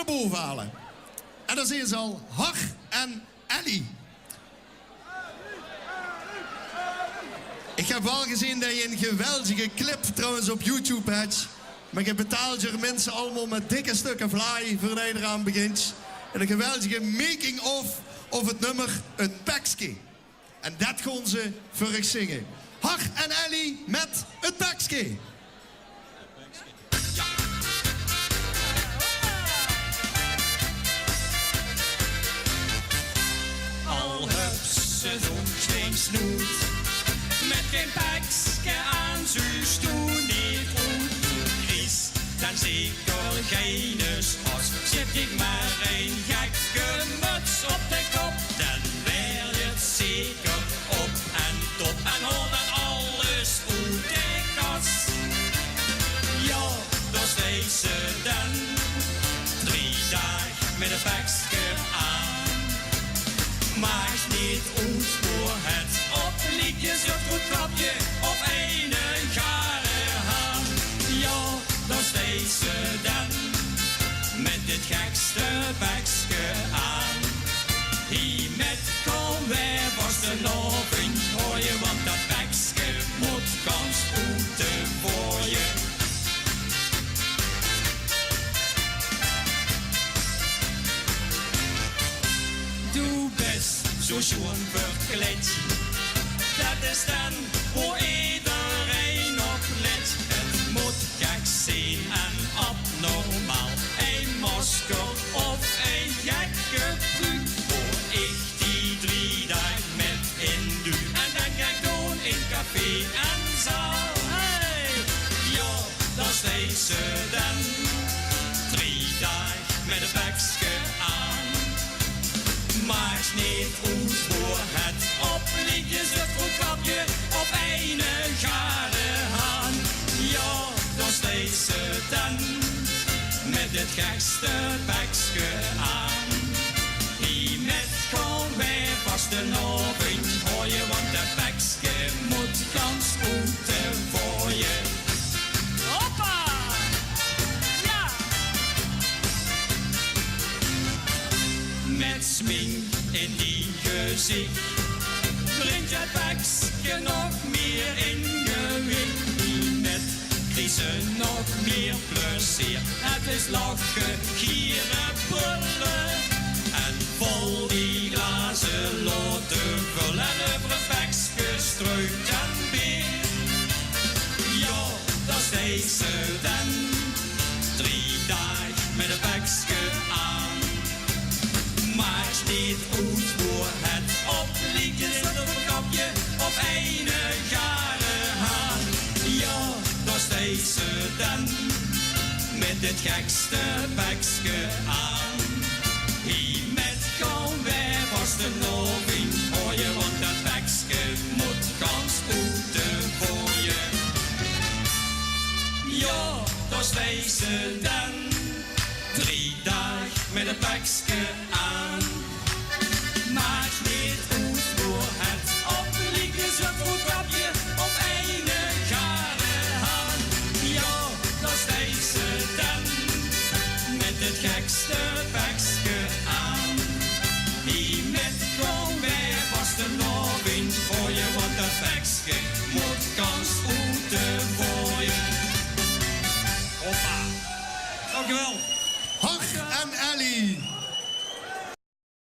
naar boven halen. En dan zie je ze al, Har en Ellie. Ik heb wel gezien dat je een geweldige clip trouwens op YouTube hebt. Maar je betaalt je mensen allemaal met dikke stukken fly voor je eraan begint. En een geweldige making-of het nummer Het Pakske. En dat gaan ze voor je zingen. Har en Ellie met Het Pakske. Al heb ze zo'n geen snoet, met geen pakske aan zijn stoel niet goed. Is dan zeker geen schos, zet ik maar een gekke muts op de kop, dan werd het zeker op en top en hoor dan alles uit de kast. Ja, daar steeds ze dan 3 dagen met een pakske aan. Maak niet uit voor het opliedje, zo'n goed kapje op een gare haan. Ja, daar steeds ze dan met het gekste pakske aan. Hier met kom weer was de loving hoor je, want dat pakske moet kans goed voor je. Doe best zo schoon verkleed, dat is dan hoe iedereen op let. Het moet gek zijn en abnormaal, een masker of een gekke pruik. Voor ik die 3 dagen met in doe, en dan ga ik doen in café en zaal. Hey, ja, daar steeds ze dan 3 dagen met een pakske aan. Maak niet uit voor het opliedje, zet goed kapje op een gare haan. Ja, daar steeds ze dan met het gekste pakske aan. Die met kon weer vast de noving hoor je, want de pakske moet kans goed voor je. Hoppa! Ja! Met smink in die gezicht brengt het pakske nog meer in gewicht. Met krisen nog meer plezier. Het is lachen, gieren, brullen en vol die glazen loten vullen. En over het pakske strooit en weer. Ja, daar steeds ze dan 3 dagen met een pakske aan. Maak niet uit voor het opliedje, zet op een kapje op een gare haan. Ja, daar steeds ze dan met het gekste pakske aan. Hier met kom weer vast de noving hoor je, want dat pakske moet kans goed voor je. Ja, daar steeds ze dan 3 dagen met een pakske aan. Maak niet uit voor het opliedje, zet goed kapje op een gare haan. Ja, daar steeds ze dan met het gekste pakske aan. Die met kom weer vast de noving voor je, want dat pakske moet kans goed voor je. Hoppa! Dankjewel! Har en Ellie.